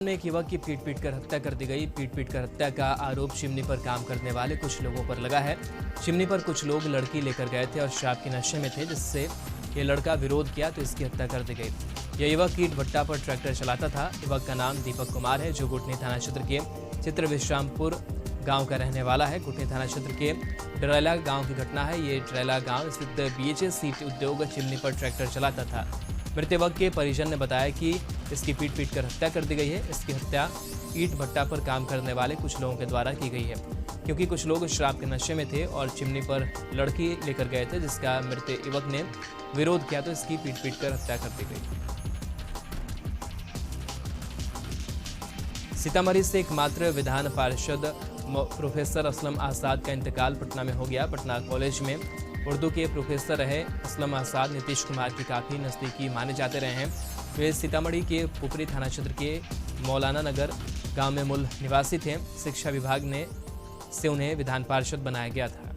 में एक युवक की पीट कर हत्या कर दी गई। पीट कर हत्या का आरोप चिमनी पर काम करने वाले कुछ लोगों पर लगा है। चिमनी पर कुछ लोग लड़की लेकर गए थे और शराब के नशे में थे, जिससे ये लड़का विरोध किया तो इसकी हत्या कर दी गई। यह युवक ईंट भट्टा पर ट्रैक्टर चलाता था। युवक का नाम दीपक कुमार है, जो गुटनी थाना क्षेत्र के चित्र विश्रामपुर गांव का रहने वाला है। गुटनी थाना क्षेत्र के डरेला गांव की घटना है। ये डरेला गांव स्थित BHS सीट उद्योग चिमनी पर ट्रैक्टर चलाता था। मृत युवक के परिजन ने बताया कि इसकी पीट कर हत्या कर दी गई है। इसकी हत्या ईंट भट्टा पर काम करने वाले कुछ लोगों के द्वारा की गई है, क्योंकि कुछ लोग शराब के नशे में थे और चिमनी पर लड़की लेकर गए थे, जिसका मृत युवक ने विरोध किया तो इसकी पीट कर हत्या कर दी गई। सीतामढ़ी से एकमात्र विधान पार्षद प्रोफेसर असलम आसाद का इंतकाल पटना में हो गया। पटना कॉलेज में उर्दू के प्रोफेसर रहे असलम आसाद नीतीश कुमार के काफ़ी नज़दीकी माने जाते रहे हैं। वे सीतामढ़ी के पुपरी थाना क्षेत्र के मौलाना नगर गांव में मूल निवासी थे। शिक्षा विभाग से उन्हें विधान पार्षद बनाया गया था।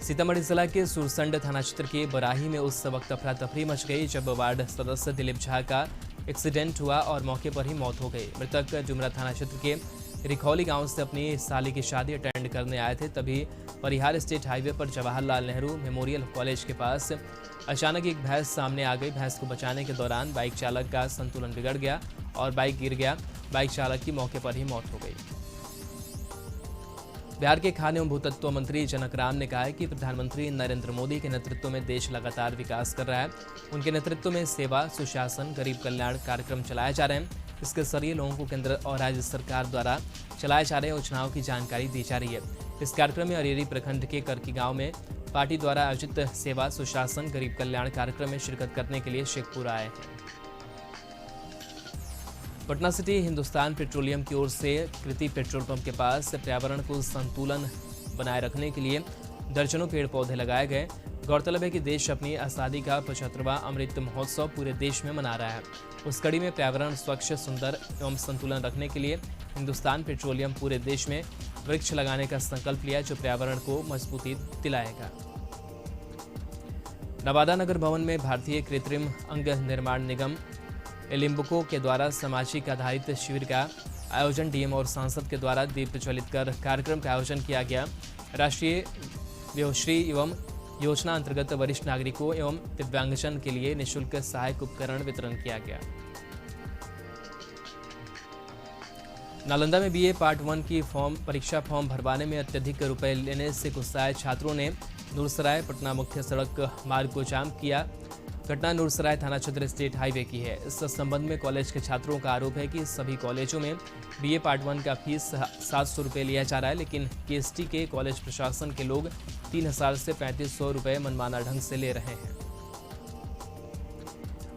सीतामढ़ी जिला के सुरसंड थाना क्षेत्र के बराही में उस वक्त अफरा तफरी मच गई जब वार्ड सदस्य दिलीप झा का एक्सीडेंट हुआ और मौके पर ही मौत हो गई। मृतक जुमरा थाना क्षेत्र के रिखौली गांव से अपनी साली की शादी अटेंड करने आए थे। तभी परिहार स्टेट हाईवे पर जवाहरलाल नेहरू मेमोरियल कॉलेज के पास अचानक एक भैंस सामने आ गई। भैंस को बचाने के दौरान बाइक चालक का संतुलन बिगड़ गया और बाइक गिर गया। बाइक चालक की मौके पर ही मौत हो गई। बिहार के खाद्य एवं भूतत्व मंत्री जनक राम ने कहा है कि प्रधानमंत्री नरेंद्र मोदी के नेतृत्व में देश लगातार विकास कर रहा है। उनके नेतृत्व में सेवा, सुशासन, गरीब कल्याण कार्यक्रम चलाए जा रहे हैं। इसके जरिए लोगों को केंद्र और राज्य सरकार द्वारा चलाए जा रहे योजनाओं की जानकारी दी जा रही है। इस कार्यक्रम में अरेरी प्रखंड के करकी गांव में पार्टी द्वारा आयोजित सेवा, सुशासन, गरीब कल्याण कार्यक्रम में शिरकत करने के लिए शेखपुर आए हैं। पटना सिटी हिंदुस्तान पेट्रोलियम की ओर से कृति पेट्रोल पंप के पास पर्यावरण को संतुलन बनाए रखने के लिए दर्जनों पेड़ पौधे लगाए गए। गौरतलब है कि देश अपनी आज़ादी का 75वां अमृत महोत्सव पूरे देश में मना रहा है। उस कड़ी में पर्यावरण स्वच्छ, सुंदर एवं संतुलन रखने के लिए हिंदुस्तान पेट्रोलियम पूरे देश में वृक्ष लगाने का संकल्प लिया, जो पर्यावरण को मजबूती दिलाएगा। नवादा नगर भवन में भारतीय कृत्रिम अंग निर्माण निगम एलिम्बको के द्वारा सामाजिक आधारित शिविर का आयोजन डीएम और सांसद के द्वारा दीप प्रज्वलित कर कार्यक्रम का आयोजन किया गया। राष्ट्रीय व्योश्री एवं योजना अंतर्गत वरिष्ठ नागरिकों एवं दिव्यांगजन के लिए निःशुल्क सहायक उपकरण वितरण किया गया। नालंदा में BA पार्ट 1 की परीक्षा फॉर्म भरवाने में अत्यधिक रुपए लेने से गुस्साए छात्रों ने नूरसराय पटना मुख्य सड़क मार्ग को जाम किया। घटना नूरसराय थाना क्षेत्र स्टेट हाईवे की है। इस संबंध में कॉलेज के छात्रों का आरोप है कि सभी कॉलेजों में BA पार्ट 1 का फीस 700 रुपये लिया जा रहा है, लेकिन KST के कॉलेज प्रशासन के लोग 3000 से 3500 रुपये मनमाना ढंग से ले रहे हैं।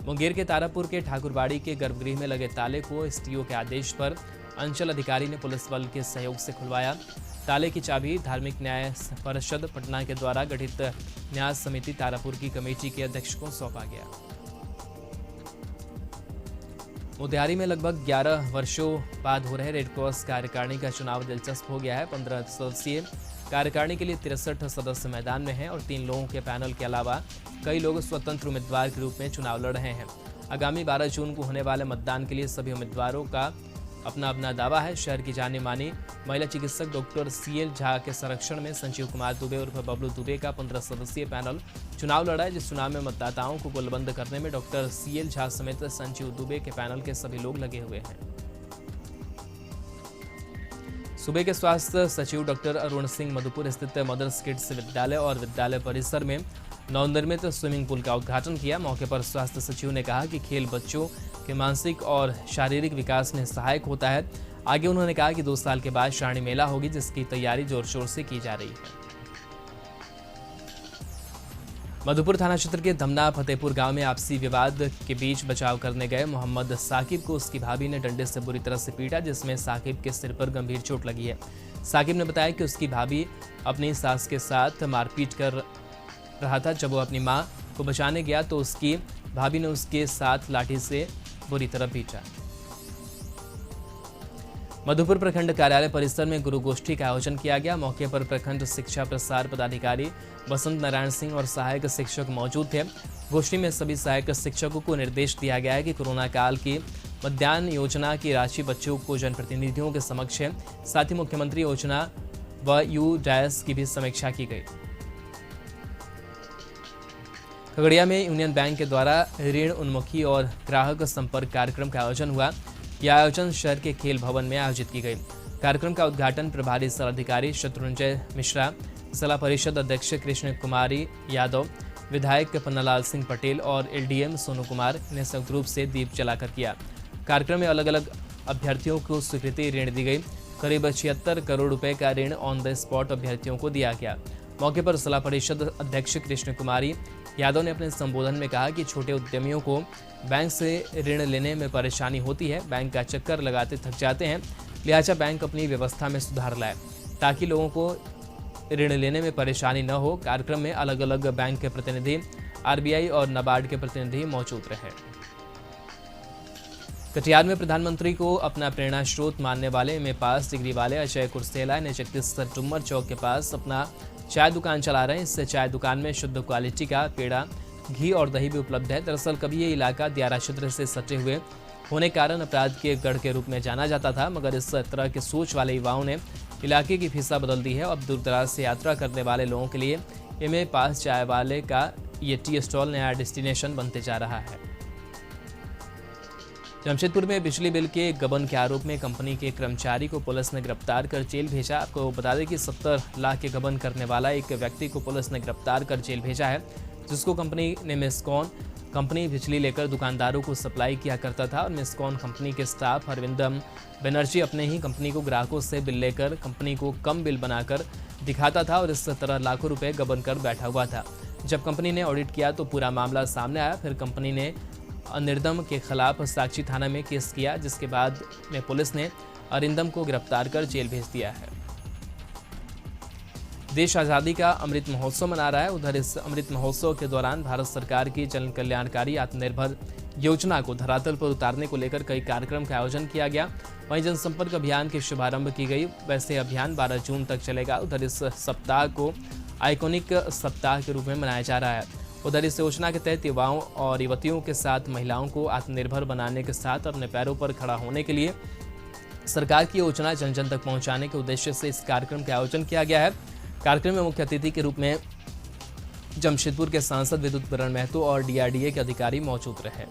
मुंगेर के तारापुर के ठाकुरबाड़ी के गर्भगृह में लगे ताले को STO के आदेश पर अंचल अधिकारी ने पुलिस बल के सहयोग से खुलवाया। ताले की चाबी धार्मिक न्याय परिषद पटना के द्वारा गठित न्यास समिति तारापुर की कमेटी के अध्यक्ष को सौंपा गया। मोतिहारी में लगभग 11 वर्षों बाद हो रहे रेडक्रॉस कार्यकारिणी का चुनाव दिलचस्प हो गया है। 15 सदस्यीय कार्यकारिणी के लिए 63 सदस्य मैदान में हैं और 3 लोगों के पैनल के अलावा कई लोग स्वतंत्र उम्मीदवार के रूप में चुनाव लड़ रहे हैं। आगामी 12 जून को होने वाले मतदान के लिए सभी उम्मीदवारों का अपना दावा है। शहर की जानी मानी महिला चिकित्सक डॉक्टर CL झा के संरक्षण में संजीव कुमार दुबे उर्फ बबलू दुबे का 15 सदस्यीय पैनल चुनाव लड़ा है, जिस चुनाव में मतदाताओं को गोलबंद करने में डॉक्टर CL झा समेत संजीव दुबे के पैनल के सभी लोग लगे हुए हैं। सूबे के स्वास्थ्य सचिव डॉक्टर अरुण सिंह मधुपुर स्थित मदर्स किड्स विद्यालय और विद्यालय परिसर में नवनिर्मित स्विमिंग पूल का उद्घाटन किया। मौके पर स्वास्थ्य सचिव ने कहा कि खेल बच्चों के मानसिक और शारीरिक विकास में सहायक होता है। आगे उन्होंने कहा कि 2 साल के बाद श्रावणी मेला होगी, जिसकी तैयारी जोर शोर से की जा रही है। मधुपुर थाना क्षेत्र के धमना फतेहपुर गांव में आपसी विवाद के बीच बचाव करने गए मोहम्मद साकिब को उसकी भाभी ने डंडे से बुरी तरह से पीटा, जिसमें साकिब के सिर पर गंभीर चोट लगी है। साकिब ने बताया कि उसकी भाभी अपनी सास के साथ मारपीट कर रहा था। जब वो अपनी मां को बचाने गया तो उसकी भाभी ने उसके साथ लाठी से बुरी तरह पीटा। मधुपुर प्रखंड कार्यालय परिसर में गुरु गोष्ठी का आयोजन किया गया। मौके पर प्रखंड शिक्षा प्रसार पदाधिकारी बसंत नारायण सिंह और सहायक शिक्षक मौजूद थे। गोष्ठी में सभी सहायक शिक्षकों को निर्देश दिया गया है कि कोरोना काल की मध्याह्न योजना की राशि बच्चों को जनप्रतिनिधियों के समक्ष है। साथ ही मुख्यमंत्री योजना व यू डायस की भी समीक्षा की गई। खगड़िया में यूनियन बैंक के द्वारा ऋण उन्मुखी और ग्राहक संपर्क कार्यक्रम का आयोजन हुआ। यह आयोजन शहर के खेल भवन में आयोजित की गई। कार्यक्रम का उद्घाटन प्रभारी जिलाधिकारी शत्रुंजय मिश्रा, जिला परिषद अध्यक्ष कृष्ण कुमारी यादव, विधायक पन्नालाल सिंह पटेल और एलडीएम सोनू कुमार ने संयुक्त रूप से दीप जलाकर किया। कार्यक्रम में अलग अलग अभ्यर्थियों को स्वीकृति ऋण दी गई। करीब 76 करोड़ रुपए का ऋण ऑन द स्पॉट अभ्यर्थियों को दिया गया। मौके पर जिला परिषद अध्यक्ष कृष्ण कुमारी यादव ने अपने संबोधन में कहा कि छोटे उद्यमियों को बैंक से ऋण लेने में परेशानी होती है, बैंक का चक्कर लगाते थक जाते हैं, लिहाजा बैंक अपनी व्यवस्था में सुधार लाए ताकि लोगों को ऋण लेने में परेशानी न हो। कार्यक्रम में अलग अलग बैंक के प्रतिनिधि, आरबीआई और नाबार्ड के प्रतिनिधि मौजूद रहे। कटिहार में प्रधानमंत्री को अपना प्रेरणा स्रोत मानने वाले एमए पास डिग्री वाले अजय कुर्सेला ने जगदीश टुम्मर चौक के पास अपना चाय दुकान चला रहे हैं। इस चाय दुकान में शुद्ध क्वालिटी का पेड़ा, घी और दही भी उपलब्ध है। दरअसल कभी ये इलाका दियारा क्षेत्र से सटे हुए होने के कारण अपराध के गढ़ के रूप में जाना जाता था, मगर इस तरह के सोच वाले युवाओं ने इलाके की फिजा बदल दी है। अब दूर दराज से यात्रा करने वाले लोगों के लिए एमए पास चाय वाले का ये टी स्टॉल नया डेस्टिनेशन बनते जा रहा है। जमशेदपुर में बिजली बिल के गबन के आरोप में कंपनी के कर्मचारी को पुलिस ने गिरफ्तार कर जेल भेजा। आपको बता दें कि 70 लाख के गबन करने वाला एक व्यक्ति को पुलिस ने गिरफ्तार कर जेल भेजा है, जिसको कंपनी ने मिस्कॉन कंपनी बिजली लेकर दुकानदारों को सप्लाई किया करता था और मिस्कॉन कंपनी के स्टाफ अरविंदम बनर्जी अपने ही कंपनी को ग्राहकों से बिल लेकर कंपनी को कम बिल बनाकर दिखाता था और इस तरह लाखों रुपए गबन कर बैठा हुआ था। जब कंपनी ने ऑडिट किया तो पूरा मामला सामने आया। फिर कंपनी ने अनिर्दम के खिलाफ साक्षी थाना में केस किया, जिसके बाद में पुलिस ने अरिंदम को गिरफ्तार कर जेल भेज दिया है। देश आज़ादी का अमृत महोत्सव मना रहा है। उधर इस अमृत महोत्सव के दौरान भारत सरकार की जन कल्याणकारी आत्मनिर्भर योजना को धरातल पर उतारने को लेकर कई कार्यक्रम का आयोजन किया गया। वहीं जनसंपर्क अभियान की शुभारंभ की गई। वैसे अभियान 12 जून तक चलेगा। उधर इस सप्ताह को आइकॉनिक सप्ताह के रूप में मनाया जा रहा है। उधर इस योजना के तहत युवाओं और युवतियों के साथ महिलाओं को आत्मनिर्भर बनाने के साथ अपने पैरों पर खड़ा होने के लिए सरकार की योजना जन जन तक पहुंचाने के उद्देश्य से इस कार्यक्रम का आयोजन किया गया है। कार्यक्रम में मुख्य अतिथि के रूप में जमशेदपुर के सांसद विद्युत बरण महतो और डीआरडीए के अधिकारी मौजूद रहे।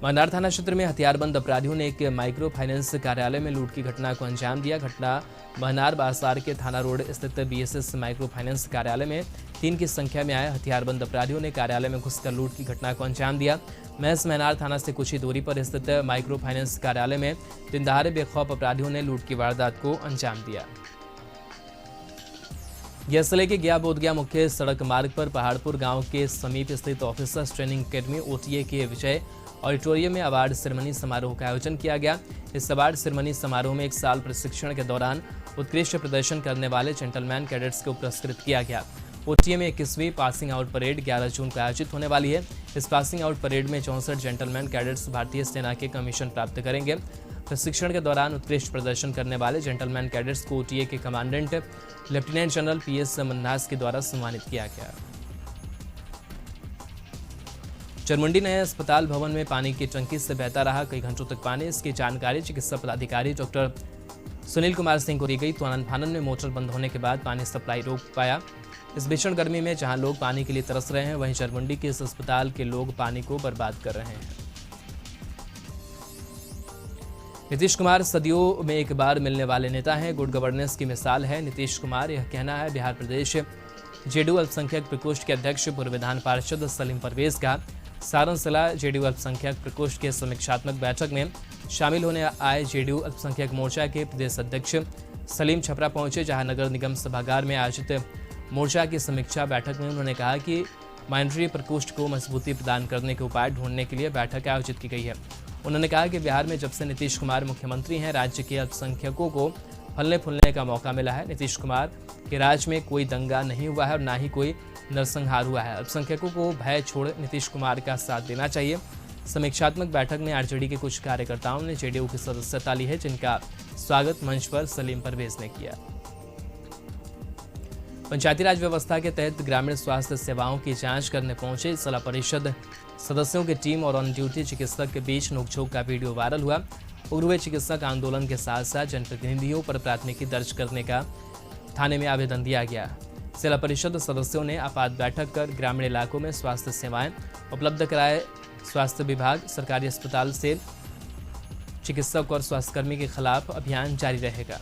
महनार थाना क्षेत्र में हथियारबंद अपराधियों ने एक माइक्रो फाइनेंस कार्यालय में लूट की घटना को अंजाम दिया। घटना महनार बाजार के थाना रोड स्थित बीएसएस माइक्रो फाइनेंस कार्यालय में 3 की संख्या में आए हथियारबंद अपराधियों ने कार्यालय में घुसकर लूट की घटना को अंजाम दिया। महज महनार थाना से कुछ ही दूरी पर स्थित माइक्रो फाइनेंस कार्यालय में दिन दहाड़े बेखौफ अपराधियों ने लूट की वारदात को अंजाम दिया। यह जिले के गया बोधगया मुख्य सड़क मार्ग पर पहाड़पुर गांव के समीप स्थित ऑफिसर्स ट्रेनिंग अकेडमी ओटीए के विजय ऑडिटोरियम में अवार्ड सेरेमनी समारोह का आयोजन किया गया। इस अवार्ड सेरेमनी समारोह में 1 साल प्रशिक्षण के दौरान उत्कृष्ट प्रदर्शन करने वाले जेंटलमैन कैडेट्स को पुरस्कृत किया गया। ओटीए में 21वीं पासिंग आउट परेड 11 जून को आयोजित होने वाली है। इस पासिंग आउट परेड में 64 जेंटलमैन कैडेट्स भारतीय सेना के कमीशन प्राप्त करेंगे। प्रशिक्षण के दौरान उत्कृष्ट प्रदर्शन करने वाले जेंटलमैन कैडेट्स को ओटीए के commandant lieutenant general PS Manhas के द्वारा सम्मानित किया गया। चरमुंडी नए अस्पताल भवन में पानी की टंकी से बहता रहा कई घंटों तक पानी। इसकी जानकारी चिकित्सा पदाधिकारी डॉक्टर सुनील कुमार सिंह को दी गई तो आनंद फानन में मोटर बंद होने के बाद पानी सप्लाई रोक पाया। इस भीषण गर्मी में जहां लोग पानी के लिए तरस रहे हैं, वहीं चरमुंडी के इस अस्पताल के लोग पानी को बर्बाद कर रहे हैं। नीतीश कुमार सदियों में एक बार मिलने वाले नेता हैं, गुड गवर्नेंस की मिसाल है नीतीश कुमार, यह कहना है बिहार प्रदेश जेडीयू अल्पसंख्यक प्रकोष्ठ के अध्यक्ष पूर्व विधान पार्षद सलीम परवेज का। सारण जिला जेडीयू अल्पसंख्यक प्रकोष्ठ के समीक्षात्मक बैठक में शामिल होने आए जेडीयू अल्पसंख्यक मोर्चा के प्रदेश अध्यक्ष सलीम छपरा पहुंचे, जहां नगर निगम सभागार में आयोजित मोर्चा की समीक्षा बैठक में उन्होंने कहा कि माइनॉरिटी प्रकोष्ठ को मजबूती प्रदान करने के उपाय ढूंढने के लिए बैठक आयोजित की गई है। उन्होंने कहा कि बिहार में जब से नीतीश कुमार मुख्यमंत्री हैं, राज्य के अल्पसंख्यकों को फलने फूलने का मौका मिला है। नीतीश कुमार के राज में कोई दंगा नहीं हुआ है और ना ही कोई नरसंहार हुआ है। अल्पसंख्यकों को भय छोड़ नीतीश कुमार का साथ देना चाहिए। समीक्षात्मक बैठक में आरजेडी के कुछ कार्यकर्ताओं ने जेडीयू की सदस्यता ली है, जिनका स्वागत मंच पर सलीम परवेज ने किया। पंचायती राज व्यवस्था के तहत ग्रामीण स्वास्थ्य सेवाओं की जांच करने पहुंचे जिला परिषद सदस्यों की टीम और ऑन ड्यूटी चिकित्सक के बीच नोकझोंक का वीडियो वायरल हुआ। उग्र हुए चिकित्सक आंदोलन के साथ साथ जनप्रतिनिधियों पर प्राथमिकी दर्ज करने का थाने में आवेदन दिया गया। जिला परिषद सदस्यों ने आपात बैठक कर ग्रामीण इलाकों में स्वास्थ्य सेवाएं उपलब्ध कराए। स्वास्थ्य विभाग, सरकारी अस्पताल से चिकित्सक और स्वास्थ्यकर्मी के खिलाफ अभियान जारी रहेगा।